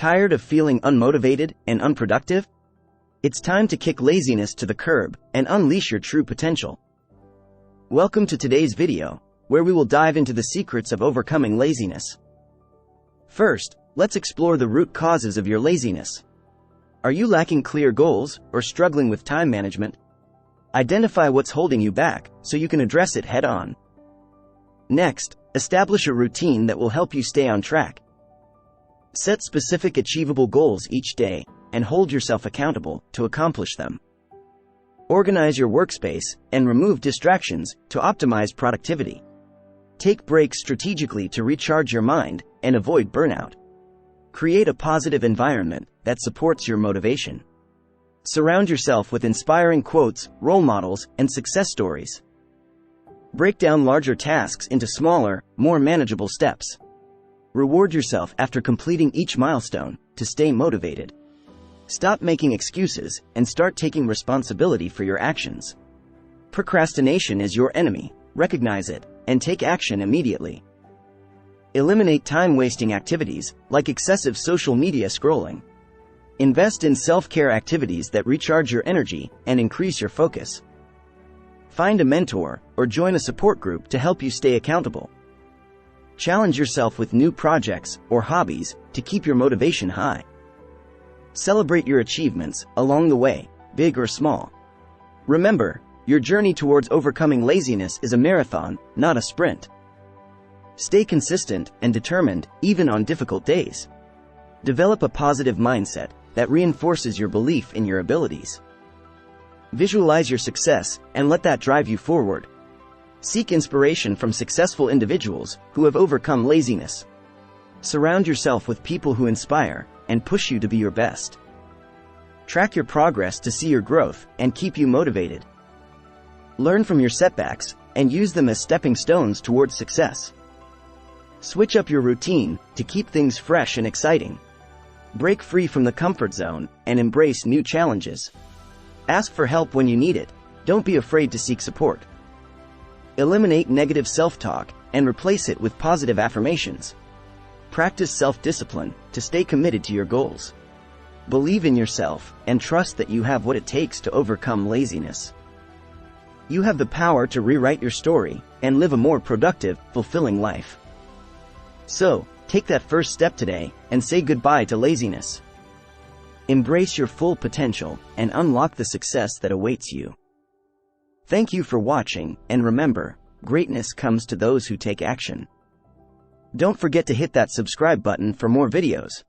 Tired of feeling unmotivated and unproductive? It's time to kick laziness to the curb and unleash your true potential. Welcome to today's video, where we will dive into the secrets of overcoming laziness. First, let's explore the root causes of your laziness. Are you lacking clear goals or struggling with time management? Identify what's holding you back so you can address it head-on. Next, establish a routine that will help you stay on track. Set specific achievable goals each day and hold yourself accountable to accomplish them. Organize your workspace and remove distractions to optimize productivity. Take breaks strategically to recharge your mind and avoid burnout. Create a positive environment that supports your motivation. Surround yourself with inspiring quotes, role models, and success stories. Break down larger tasks into smaller, more manageable steps. Reward yourself after completing each milestone to stay motivated. Stop making excuses and start taking responsibility for your actions. Procrastination is your enemy. Recognize it and take action immediately. Eliminate time-wasting activities like excessive social media scrolling. Invest in self-care activities that recharge your energy and increase your focus. Find a mentor or join a support group to help you stay accountable. Challenge yourself with new projects or hobbies to keep your motivation high. Celebrate your achievements along the way, big or small. Remember, your journey towards overcoming laziness is a marathon, not a sprint. Stay consistent and determined, even on difficult days. Develop a positive mindset that reinforces your belief in your abilities. Visualize your success and let that drive you forward. Seek inspiration from successful individuals who have overcome laziness. Surround yourself with people who inspire and push you to be your best. Track your progress to see your growth and keep you motivated. Learn from your setbacks and use them as stepping stones towards success. Switch up your routine to keep things fresh and exciting. Break free from the comfort zone and embrace new challenges. Ask for help when you need it. Don't be afraid to seek support. Eliminate negative self-talk and replace it with positive affirmations. Practice self-discipline to stay committed to your goals. Believe in yourself and trust that you have what it takes to overcome laziness. You have the power to rewrite your story and live a more productive, fulfilling life. So, take that first step today and say goodbye to laziness. Embrace your full potential and unlock the success that awaits you. Thank you for watching, and remember, greatness comes to those who take action. Don't forget to hit that subscribe button for more videos.